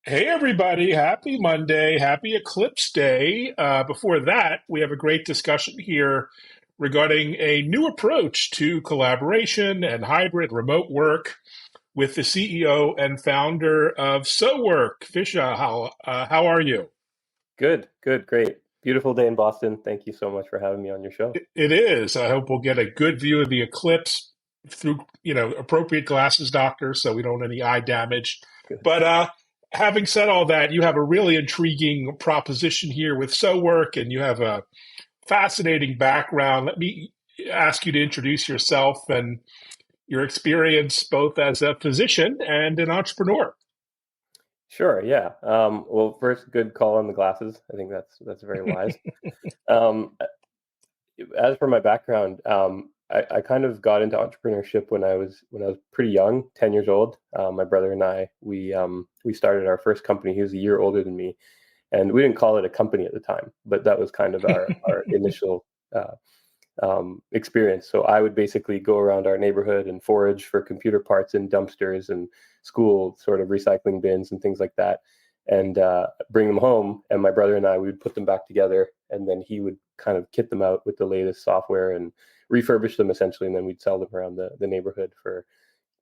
Hey, everybody. Happy Monday. Happy Eclipse Day. Before that, we have a great discussion here regarding a new approach to collaboration and hybrid remote work with the CEO and founder of SoWork, Fisha. How are you? Good, good, great. Beautiful day in Boston. Thank you so much for having me on your show. It is. I hope we'll get a good view of the eclipse through, appropriate glasses, doctor, so we don't have any eye damage. Good. But having said all that, you have a really intriguing proposition here with SoWork, and you have a fascinating background. Let me ask you to introduce yourself and your experience both as a physician and an entrepreneur. Sure, yeah. Well, first, good call on the glasses. I think that's very wise. Um, as for my background, I kind of got into entrepreneurship when I was pretty young, 10 years old. My brother and I we started our first company. He was a year older than me, and we didn't call it a company at the time, but that was kind of our initial uh, experience. So I would basically go around our neighborhood and forage for computer parts in dumpsters and school sort of recycling bins and things like that, and bring them home. And my brother and I, we would put them back together, and then he would kind of kit them out with the latest software and refurbish them essentially, and then we'd sell them around the neighborhood for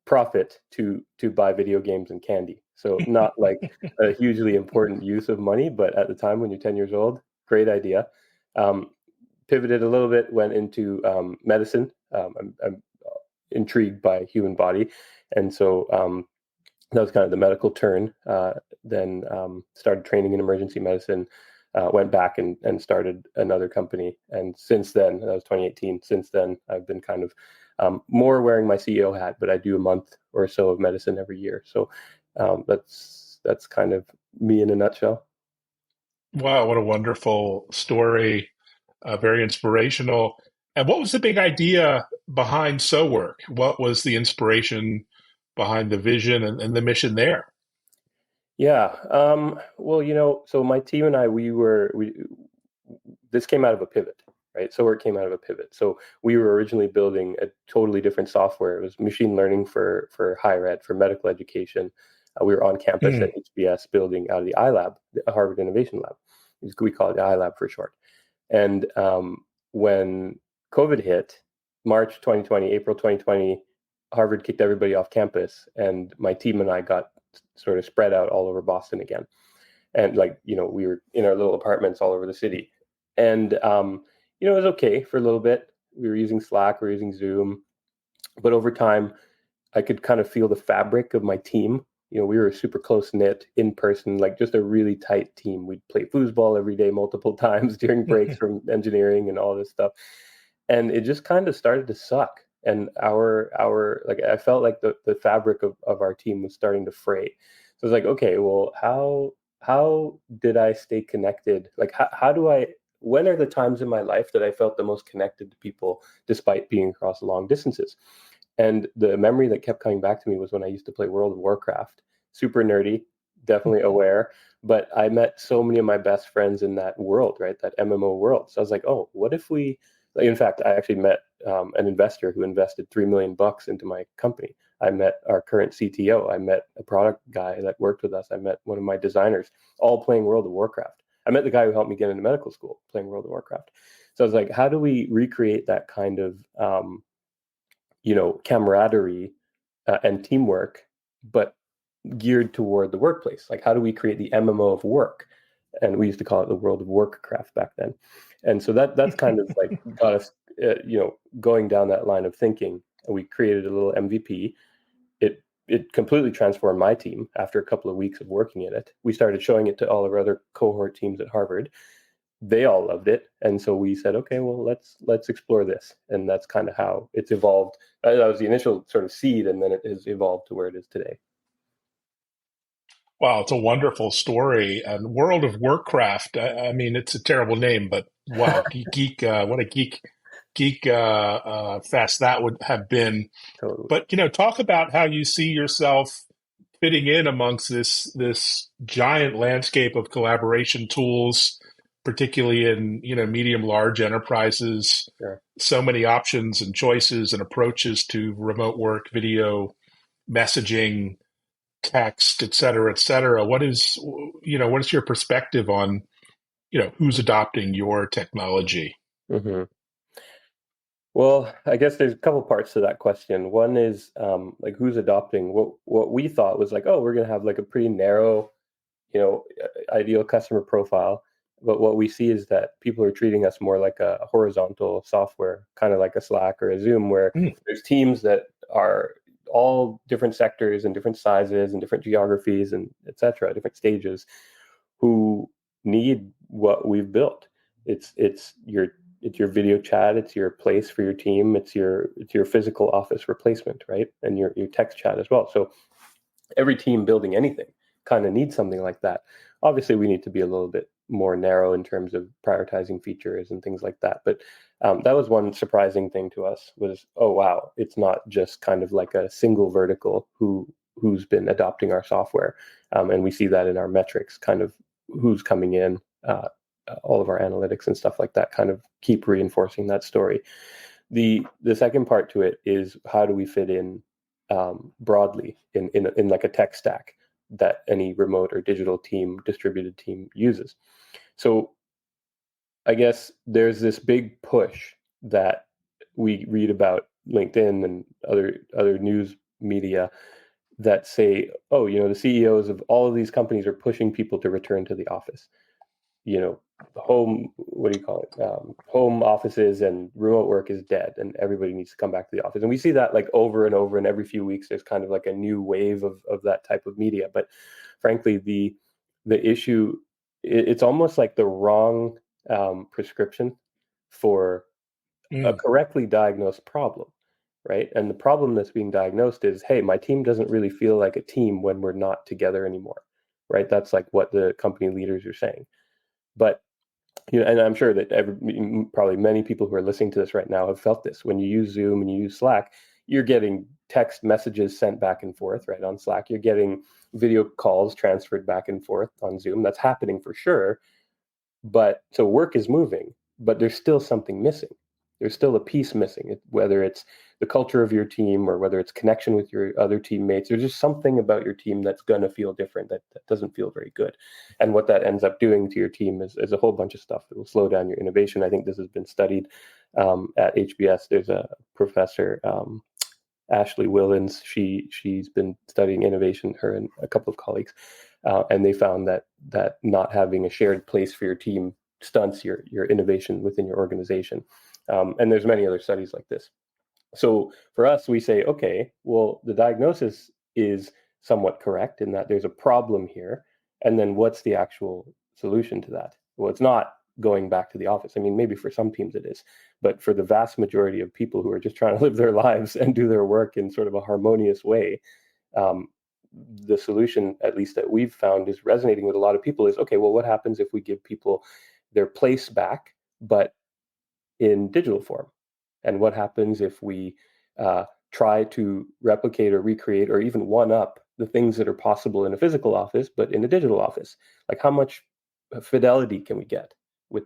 profit to buy video games and candy. So not like a hugely important use of money, but at the time when you're 10 years old, great idea. Um, Pivoted a little bit, went into medicine. I'm intrigued by human body, and so that was kind of the medical turn. Then started training in emergency medicine. Went back and started another company, and since then, that was 2018. Since then, I've been kind of more wearing my CEO hat, but I do a month or so of medicine every year. So that's kind of me in a nutshell. Wow, what a wonderful story. Very inspirational. And what was the big idea behind SoWork? What was the inspiration behind the vision and the mission there? Yeah. Well, so my team and I, we this came out of a pivot, right? So it came out of a pivot. So we were originally building a totally different software. It was machine learning for higher ed, for medical education. We were on campus Hmm. at HBS building out of the iLab, the Harvard Innovation Lab. We call it the iLab for short. And when COVID hit, March 2020, April 2020, Harvard kicked everybody off campus, and my team and I got sort of spread out all over Boston again. And like, we were in our little apartments all over the city. And it was okay for a little bit. We were using Slack, we were using Zoom, but over time, I could kind of feel the fabric of my team. We were super close knit in person, like just a really tight team. We'd play foosball every day, multiple times during breaks from engineering and all this stuff. And it just kind of started to suck. And our like I felt like the fabric of our team was starting to fray. So it's like, okay, well, how did I stay connected? Like how do I when are the times in my life that I felt the most connected to people despite being across long distances? And the memory that kept coming back to me was when I used to play World of Warcraft. Super nerdy, definitely aware, but I met so many of my best friends in that world, right? That MMO world. So I was like, oh, what if we, like, in fact, I actually met an investor who invested 3 million bucks into my company. I met our current CTO. I met a product guy that worked with us. I met one of my designers, all playing World of Warcraft. I met the guy who helped me get into medical school playing World of Warcraft. So I was like, how do we recreate that kind of camaraderie and teamwork, but geared toward the workplace? Like, how do we create the MMO of work? And we used to call it the world of Workcraft back then. And so that's kind of like got us, going down that line of thinking. And we created a little MVP. It completely transformed my team after a couple of weeks of working in it. We started showing it to all of our other cohort teams at Harvard. They all loved it, and so we said, okay, well, let's explore this. And that's kind of how it's evolved. That was the initial sort of seed, and then it has evolved to where it is today. Wow, it's a wonderful story. And World of Warcraft, I mean, it's a terrible name, but wow, what a geek fest that would have been. Totally. But talk about how you see yourself fitting in amongst this giant landscape of collaboration tools, particularly in medium large enterprises. Sure. So many options and choices and approaches to remote work, video, messaging, text, et cetera, et cetera. What is your perspective on, who's adopting your technology? Hmm. Well, I guess there's a couple parts to that question. One is like who's adopting what we thought was like, oh, we're gonna have like a pretty narrow, ideal customer profile. But what we see is that people are treating us more like a horizontal software, kind of like a Slack or a Zoom, where Mm, there's teams that are all different sectors and different sizes and different geographies and et cetera, different stages, who need what we've built. It's your video chat, it's your place for your team, it's your physical office replacement, right? And your text chat as well. So every team building anything kind of needs something like that. Obviously, we need to be a little bit more narrow in terms of prioritizing features and things like that. But that was one surprising thing to us was, oh wow, it's not just kind of like a single vertical who's been adopting our software, and we see that in our metrics, kind of who's coming in. All of our analytics and stuff like that kind of keep reinforcing that story. The second part to it is how do we fit in broadly in like a tech stack that any remote or digital team, distributed team uses. So I guess there's this big push that we read about LinkedIn and other news media that say, oh, the CEOs of all of these companies are pushing people to return to the office. Home, what do you call it? Home offices and remote work is dead, and everybody needs to come back to the office. And we see that like over and over, and every few weeks there's kind of like a new wave of that type of media. But frankly, the issue, it's almost like the wrong prescription for a mm, correctly diagnosed problem, right? And the problem that's being diagnosed is, hey, my team doesn't really feel like a team when we're not together anymore, right? That's like what the company leaders are saying. But and I'm sure that probably many people who are listening to this right now have felt this. When you use Zoom and you use Slack, you're getting text messages sent back and forth, right, on Slack. You're getting video calls transferred back and forth on Zoom. That's happening for sure. But so work is moving, but there's still something missing. There's still a piece missing, whether it's the culture of your team or whether it's connection with your other teammates. There's just something about your team that's going to feel different, that doesn't feel very good. And what that ends up doing to your team is a whole bunch of stuff that will slow down your innovation. I think this has been studied at HBS. There's a professor, Ashley Willens. She's been studying innovation, her and a couple of colleagues, and they found that not having a shared place for your team stunts your innovation within your organization. And there's many other studies like this. So for us, we say, okay, well, the diagnosis is somewhat correct in that there's a problem here, and then what's the actual solution to that? Well, it's not going back to the office. I mean, maybe for some teams it is, but for the vast majority of people who are just trying to live their lives and do their work in sort of a harmonious way, um, the solution, at least that we've found, is resonating with a lot of people is, okay, well, what happens if we give people their place back, but in digital form? And what happens if we try to replicate or recreate or even one up the things that are possible in a physical office, but in a digital office? Like how much fidelity can we get with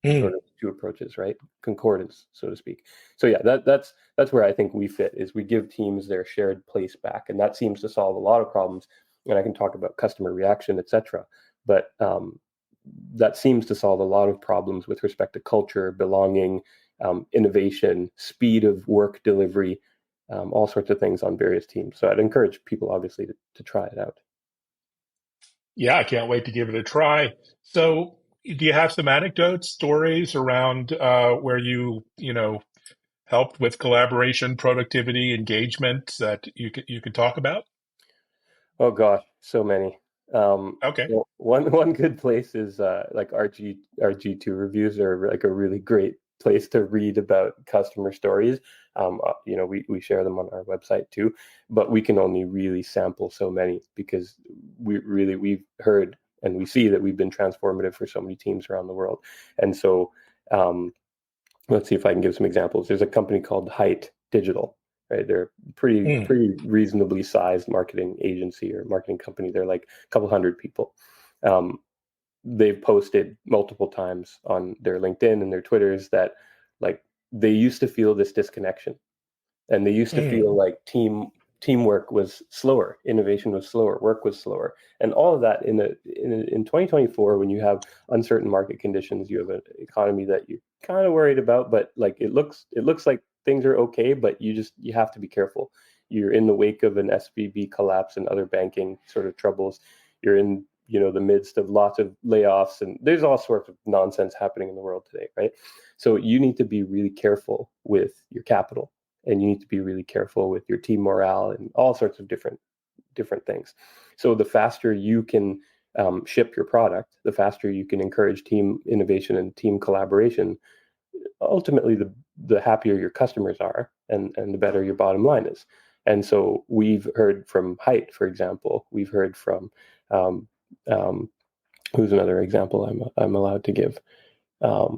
mm. sort of two approaches, right? Concordance, so to speak. So yeah, that's where I think we fit, is we give teams their shared place back, and that seems to solve a lot of problems. And I can talk about customer reaction, etc. But that seems to solve a lot of problems with respect to culture, belonging, innovation, speed of work delivery, all sorts of things on various teams. So I'd encourage people, obviously, to try it out. Yeah, I can't wait to give it a try. So, do you have some anecdotes, stories around where you helped with collaboration, productivity, engagement that you could talk about? Oh gosh, so many. Okay. Well, one good place is like RG2 reviews are like a really great place to read about customer stories. We share them on our website too, but we can only really sample so many because we've heard and we see that we've been transformative for so many teams around the world. And so um, let's see if I can give some examples. There's a company called Height Digital, right? They're Mm, pretty reasonably sized marketing agency or marketing company. They're like a couple hundred people. Um, they've posted multiple times on their LinkedIn and their Twitters that like they used to feel this disconnection, and they used to mm, feel like teamwork was slower, innovation was slower, work was slower, and all of that in 2024, when you have uncertain market conditions, you have an economy that you're kind of worried about, but like it looks like things are okay, but you have to be careful. You're in the wake of an SVB collapse and other banking sort of troubles. You're in the midst of lots of layoffs, and there's all sorts of nonsense happening in the world today, right? So you need to be really careful with your capital, and you need to be really careful with your team morale and all sorts of different things. So the faster you can ship your product, the faster you can encourage team innovation and team collaboration. Ultimately, the happier your customers are, and the better your bottom line is. And so we've heard from Height, for example. We've heard from who's another example I'm allowed to give. A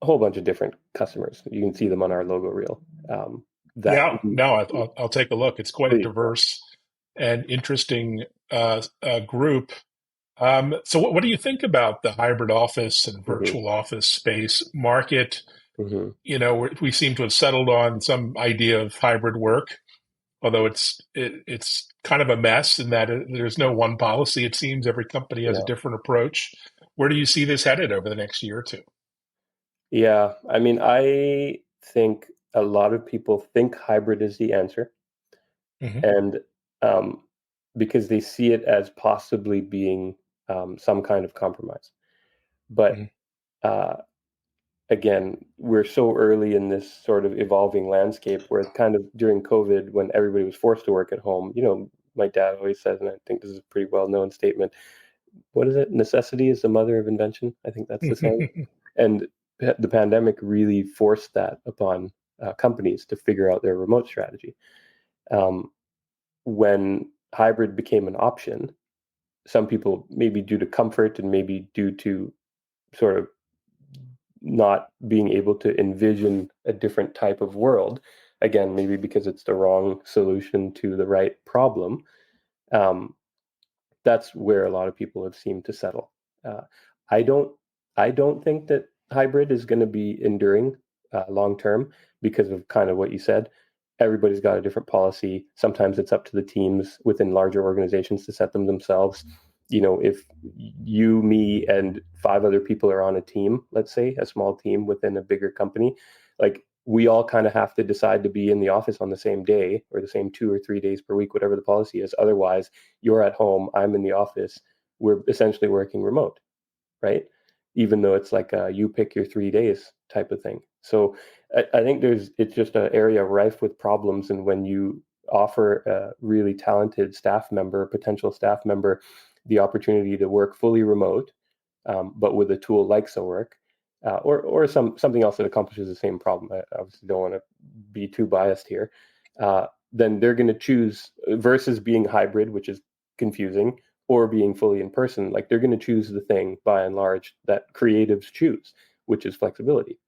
whole bunch of different customers. You can see them on our logo reel. I'll take a look. It's quite a diverse and interesting group. So what do you think about the hybrid office and virtual office space market? We seem to have settled on some idea of hybrid work, although it's kind of a mess in that there's no one policy. It seems every company has a different approach. Where do you see this headed over the next year or two? Yeah, I mean, I think a lot of people think hybrid is the answer, and because they see it as possibly being some kind of compromise. But again, we're so early in this sort of evolving landscape where kind of during COVID, when everybody was forced to work at home, my dad always says, and I think this is a pretty well-known statement, what is it? Necessity is the mother of invention. I think that's the saying. And the pandemic really forced that upon companies to figure out their remote strategy. When hybrid became an option, some people, maybe due to comfort and maybe due to sort of not being able to envision a different type of world, again, maybe because it's the wrong solution to the right problem, that's where a lot of people have seemed to settle. I don't think that hybrid is going to be enduring long term because of kind of what you said. Everybody's got a different policy. Sometimes it's up to the teams within larger organizations to set them themselves. If you, me, and 5 other people are on a team, let's say a small team within a bigger company, like we all kind of have to decide to be in the office on the same day or the same 2 or 3 days per week, whatever the policy is. Otherwise, you're at home, I'm in the office. We're essentially working remote, right? Even though it's like a you pick your 3 days type of thing. So I think it's just an area rife with problems. And when you offer a really talented potential staff member, the opportunity to work fully remote, but with a tool like SoWork, or something else that accomplishes the same problem. I obviously don't want to be too biased here. Then they're going to choose, versus being hybrid, which is confusing, or being fully in person. Like they're going to choose the thing by and large that creatives choose, which is flexibility,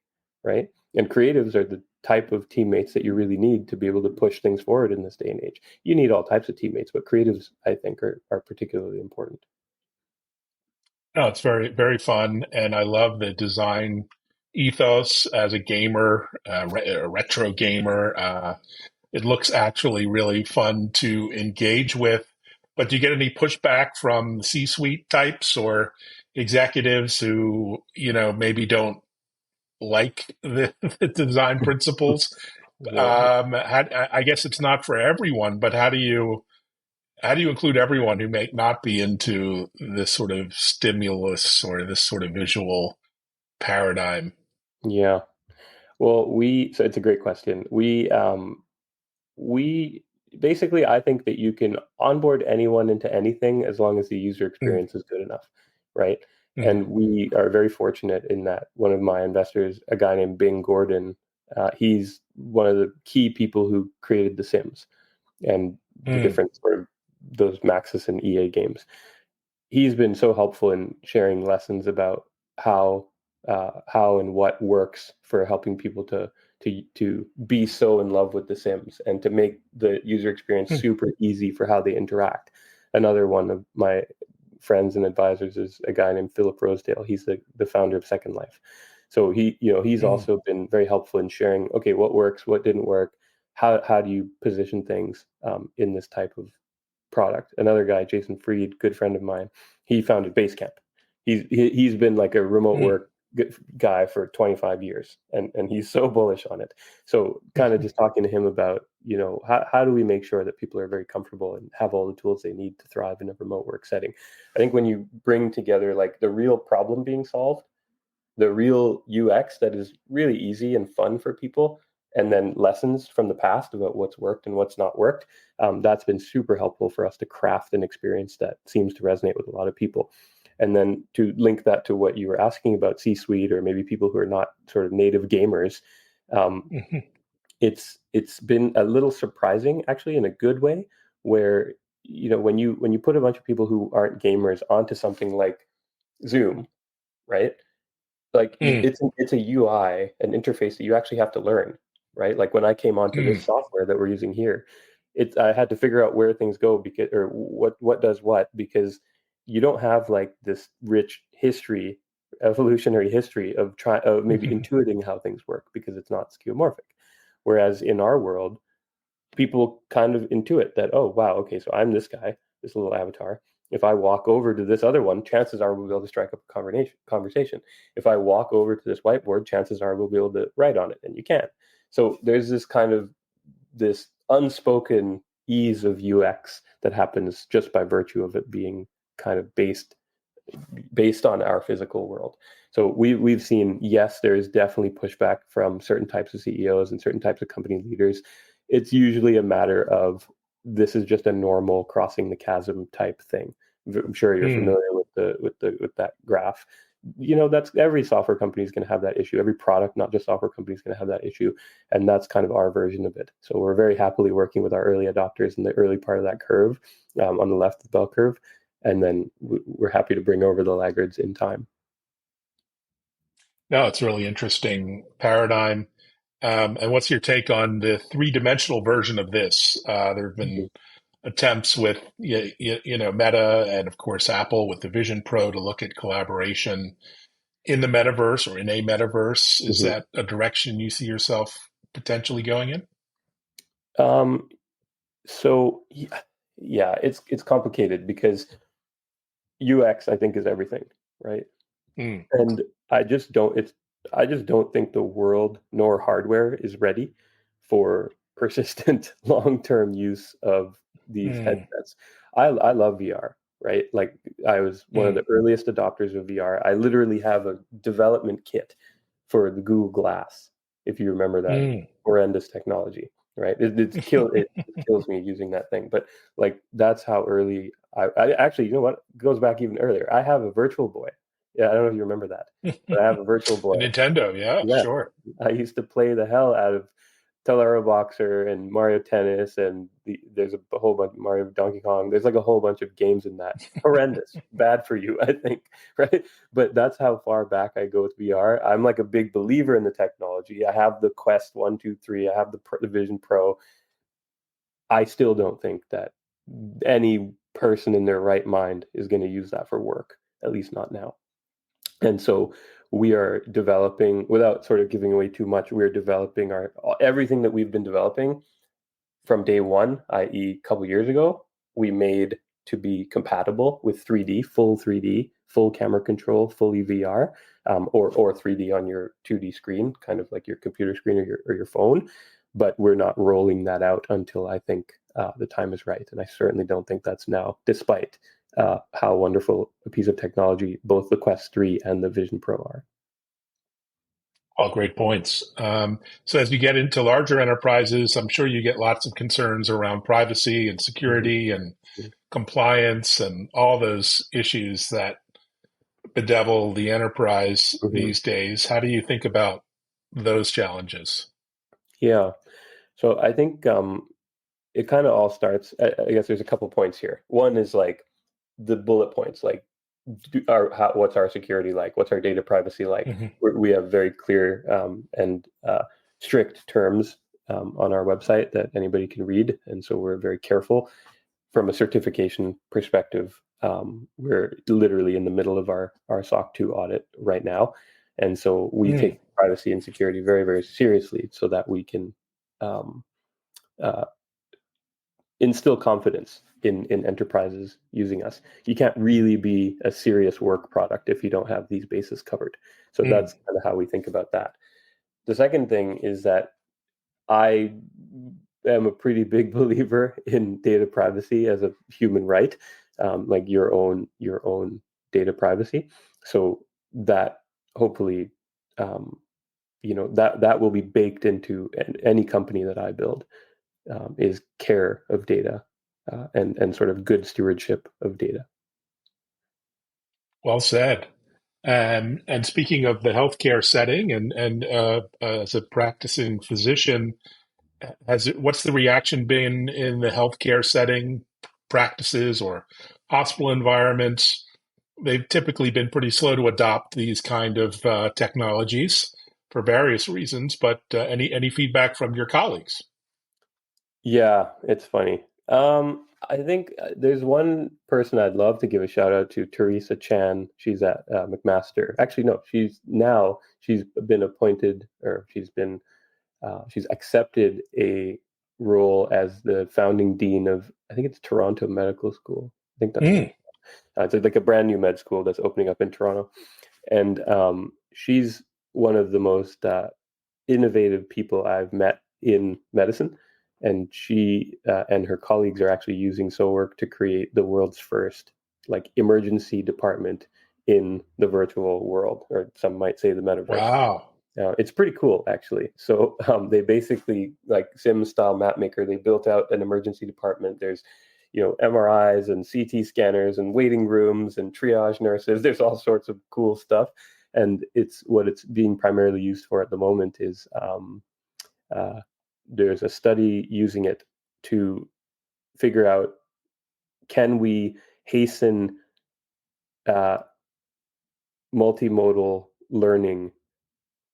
right? And creatives are the type of teammates that you really need to be able to push things forward in this day and age. You need all types of teammates, but creatives, I think, are particularly important. No, it's very, very fun. And I love the design ethos as a gamer, a retro gamer. It looks actually really fun to engage with. But do you get any pushback from C-suite types or executives who, maybe don't like the design principles? I guess it's not for everyone, but how do you include everyone who may not be into this sort of stimulus or this sort of visual paradigm? Yeah. Well, so it's a great question. We basically, I think that you can onboard anyone into anything as long as the user experience is good enough, right? And we are very fortunate in that one of my investors, a guy named Bing Gordon, he's one of the key people who created The Sims and the different sort of those Maxis and EA games. He's been so helpful in sharing lessons about how and what works for helping people to be so in love with The Sims and to make the user experience super easy for how they interact. Another one of my friends and advisors is a guy named Philip Rosedale. He's the founder of Second Life. So he's also been very helpful in sharing, okay, what works, what didn't work, how do you position things in this type of product? Another guy, Jason Fried, good friend of mine, he founded Basecamp. He's been like a remote work guy for 25 years, and he's so bullish on it. So kind of just talking to him about, how do we make sure that people are very comfortable and have all the tools they need to thrive in a remote work setting? I think when you bring together like the real problem being solved, the real UX that is really easy and fun for people, and then lessons from the past about what's worked and what's not worked, that's been super helpful for us to craft an experience that seems to resonate with a lot of people. And then to link that to what you were asking about C-suite, or maybe people who are not sort of native gamers, it's been a little surprising, actually, in a good way, where when you put a bunch of people who aren't gamers onto something like Zoom, right? Like it's a UI, an interface that you actually have to learn, right? Like when I came onto this software that we're using here, I had to figure out where things go, because, or what does what, because you don't have like this rich evolutionary history of maybe intuiting how things work, because it's not skeuomorphic. Whereas in our world, people kind of intuit that, oh wow, okay, so I'm this guy, this little avatar. If I walk over to this other one, chances are we'll be able to strike up a conversation. If I walk over to this whiteboard, chances are we'll be able to write on it, and you can't. So there's this unspoken ease of UX that happens just by virtue of it being kind of based on our physical world. So we've seen, yes, there is definitely pushback from certain types of CEOs and certain types of company leaders. It's usually a matter of, this is just a normal crossing the chasm type thing. I'm sure you're familiar with that graph. That's, every software company is going to have that issue. Every product, not just software company, is going to have that issue, and that's kind of our version of it. So we're very happily working with our early adopters in the early part of that curve, on the left of the bell curve, and then we're happy to bring over the laggards in time. No, it's a really interesting paradigm. And what's your take on the three-dimensional version of this? There have been attempts with Meta and of course Apple with the Vision Pro to look at collaboration in the metaverse, or in a metaverse. Is that a direction you see yourself potentially going in? So yeah, it's complicated, because UX, I think, is everything, right? And I just don't think the world nor hardware is ready for persistent long-term use of these headsets. I love VR, right? Like, I was one of the earliest adopters of VR. I literally have a development kit for the Google Glass, if you remember that horrendous technology, right? It kills me using that thing. But like, that's how early I actually, you know what, it goes back even earlier. I have a Virtual Boy. Yeah, I don't know if you remember that, but I have a Virtual Boy. Nintendo, yeah, sure. I used to play the hell out of Tellero Boxer and Mario Tennis, and there's a whole bunch of Mario Donkey Kong. There's like a whole bunch of games in that. Horrendous, bad for you, I think, right? But that's how far back I go with VR. I'm like a big believer in the technology. I have the Quest 1, 2, 3. I have the Vision Pro. I still don't think that any person in their right mind is going to use that for work, at least not now. And so we are developing, without sort of giving away too much, we're developing everything that we've been developing from day one, i.e. a couple years ago, we made to be compatible with 3D, full camera control, fully VR, or 3D on your 2D screen, kind of like your computer screen or your phone. But we're not rolling that out until I think the time is right. And I certainly don't think that's now, despite how wonderful a piece of technology both the Quest 3 and the Vision Pro are. All great points. So as you get into larger enterprises, I'm sure you get lots of concerns around privacy and security and compliance and all those issues that bedevil the enterprise these days. How do you think about those challenges? Yeah. So I think it kind of all starts, I guess there's a couple points here. One is like the bullet points, like what's our security like? What's our data privacy like? We have very clear and strict terms on our website that anybody can read. And so we're very careful. From a certification perspective, we're literally in the middle of our SOC 2 audit right now. And so we take privacy and security very, very seriously, so that we can uh, instill confidence in enterprises using us. You can't really be a serious work product if you don't have these bases covered. So that's kind of how we think about that. The second thing is that I am a pretty big believer in data privacy as a human right, like your own data privacy. So that hopefully, that will be baked into any company that I build, is care of data, and sort of good stewardship of data. Well said. And speaking of the healthcare setting, and as a practicing physician, what's the reaction been in the healthcare setting, practices or hospital environments? They've typically been pretty slow to adopt these kind of technologies for various reasons. But any feedback from your colleagues? Yeah, it's funny. I think there's one person I'd love to give a shout out to, Teresa Chan. She's at McMaster. Actually, no, she's been appointed, or she's accepted a role as the founding dean of, I think it's Toronto Medical School. I think that's what Mm. it's like a brand new med school that's opening up in Toronto, and she's one of the most innovative people I've met in medicine. And she and her colleagues are actually using SoWork to create the world's first like emergency department in the virtual world, or some might say the metaverse. Wow. It's pretty cool, actually. So they basically, like Sim style map maker, they built out an emergency department. There's, MRIs and CT scanners and waiting rooms and triage nurses. There's all sorts of cool stuff. And it's being primarily used for at the moment is there's a study using it to figure out, can we hasten multimodal learning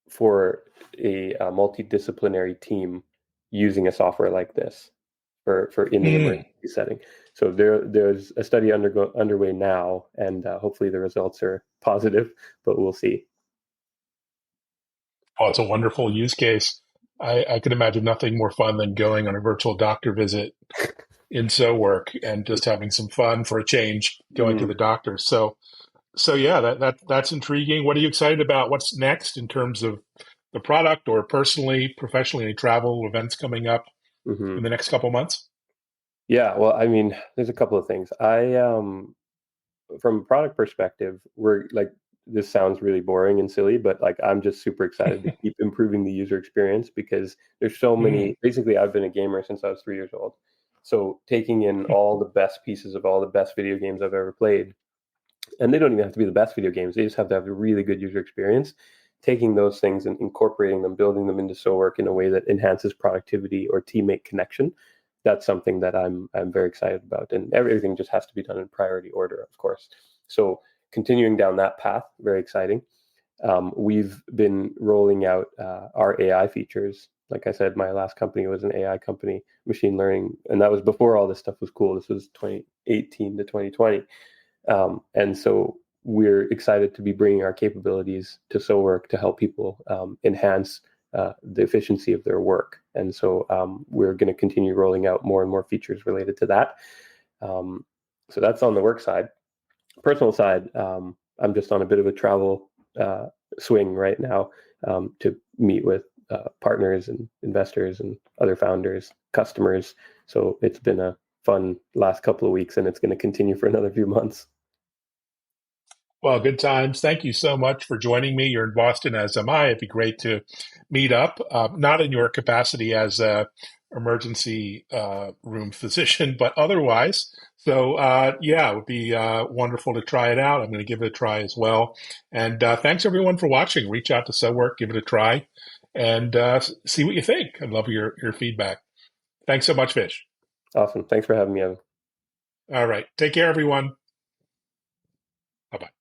for a multidisciplinary team using a software like this for in the Mm. emergency setting. So there's a study underway now, and hopefully the results are positive, but we'll see. Oh, it's a wonderful use case. I could imagine nothing more fun than going on a virtual doctor visit in SoWork and just having some fun for a change, going to Mm, the doctor. So yeah, that's intriguing. What are you excited about? What's next in terms of the product, or personally, professionally, any travel events coming up hmm in the next couple months? Yeah, well, I mean, there's a couple of things. From a product perspective, we're like, this sounds really boring and silly, but like I'm just super excited to keep improving the user experience, because there's so Mm. many. Basically, I've been a gamer since I was 3 years old. So taking in all the best pieces of all the best video games I've ever played, and they don't even have to be the best video games, they just have to have a really good user experience. Taking those things and incorporating them, building them into SoWork in a way that enhances productivity or teammate connection, that's something that I'm very excited about. And everything just has to be done in priority order, of course. So continuing down that path, very exciting. We've been rolling out our AI features. Like I said, my last company was an AI company, machine learning, and that was before all this stuff was cool. This was 2018 to 2020. And so we're excited to be bringing our capabilities to SoWork to help people enhance the efficiency of their work. And so we're going to continue rolling out more and more features related to that. So that's on the work side. Personal side, I'm just on a bit of a travel swing right now, to meet with partners and investors and other founders, customers. So it's been a fun last couple of weeks, and it's going to continue for another few months. Well, good times. Thank you so much for joining me. You're in Boston, as am I. It'd be great to meet up, not in your capacity as a emergency room physician, but otherwise. So, yeah, it would be wonderful to try it out. I'm going to give it a try as well. And thanks everyone for watching. Reach out to SoWork, give it a try, and see what you think. I'd love your feedback. Thanks so much, Fish. Awesome. Thanks for having me, Evan. All right. Take care, everyone. Bye bye.